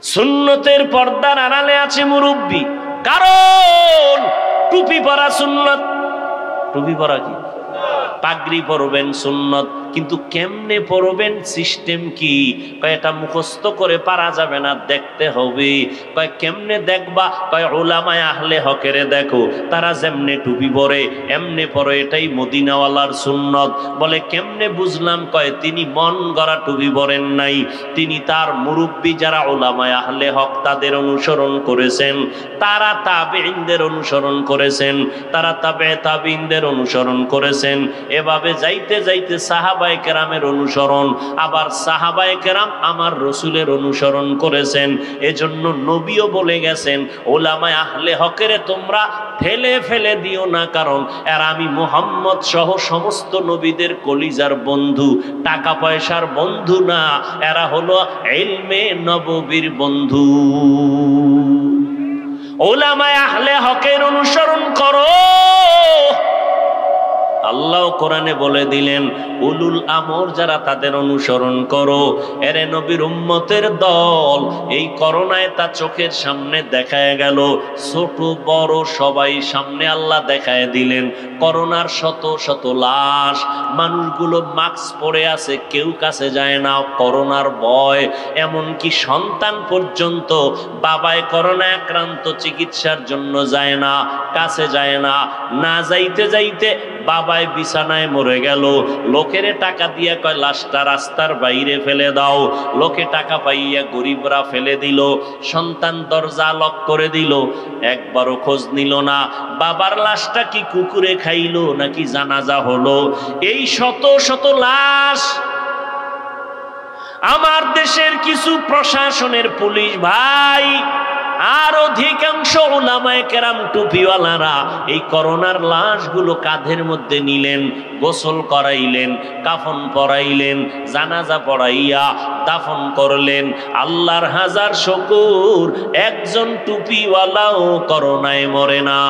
সুন্নতের পর্দার আড়ালে আছে মুরব্বি, কারণ টুপি পরা সুন্নত। টুপি পরা কি? পাগড়ি পরবেন সুন্নত, কিন্তু কেমনে পরবেন, সিস্টেম কি? কয় এটা মুখস্থ করে পারা যাবে না, দেখতে হবে। কয় কেমনে দেখবা? কয় উলামায়ে আহলে হকের দেখো, তারা যেমনে টুপি পরে এমনে পরে, এটাই মদিনাওয়ালার সুন্নত। বলে কেমনে বুঝলাম? কয় তিনি মন গড়া টুপি পরেন নাই, তিনি তার মুরব্বি যারা উলামায়ে আহলে হক তাদের অনুসরণ করেছেন, তারা তাবেঈনদের অনুসরণ করেছেন, তারা তাবেঈনদের অনুসরণ করেছেন। এভাবে যাইতে যাইতে সাহাবায়ে কেরামের অনুসরণ, আবার সাহাবায়ে কেরাম আমার রসুলের অনুসরণ করেছেন। এজন্য নবীও বলে গেছেন, উলামায়ে আহলে হকের তোমরা ফেলে ফেলে দিও না, কারণ এরা আমি মুহাম্মদ সহ সমস্ত নবীদের কলিজার বন্ধু, টাকা পয়সার বন্ধু না, এরা হলো ইলমে নববীর বন্ধু। উলামায়ে আহলে হকের অনুসরণ করো। আল্লাহ কোরআনে বলে দিলেন, উলুল আমর যারা তাদের অনুসরণ করো। এরে নবীর উম্মতের দল, এই করোনায় তা চোখের সামনে দেখায় গেল, ছোট বড় সবাই সামনে আল্লাহ দেখায় দিলেন। করোনার শত শত লাশ, মানুষগুলো মাস্ক পরে আছে, কেউ কাছে যায় না, করোনার ভয়। এমনকি সন্তান পর্যন্ত বাবায় করোনায় আক্রান্ত, চিকিৎসার জন্য যায় না, কাছে যায় না। না যাইতে যাইতে বাবায় বিছানায় মরে গেল, লোকের টাকা দিয়ে কয় লাশটা রাস্তার বাইরে ফেলে দাও। লোকে টাকা পাইয়া গরিবরা ফেলে দিল, সন্তান দরজা লক করে দিল, একবারও খোঁজ নিল না বাবার লাশটা কি কুকুরে খাইলো নাকি জানাজা হলো। এই শত শত লাশ। আমার দেশের কিছু প্রশাসনের পুলিশ ভাই আর অধিকাংশ উলামায়ে কেরাম টুপিওয়ালারা এই করোনার লাশগুলো কাঁধের মধ্যে নিলেন, গোসল করাইলেন, কাফন পরাইলেন, জানাজা পড়াইয়া দাফন করলেন। আল্লাহর হাজার শুকর, একজন টুপিওয়ালাও করোনায় মরে না।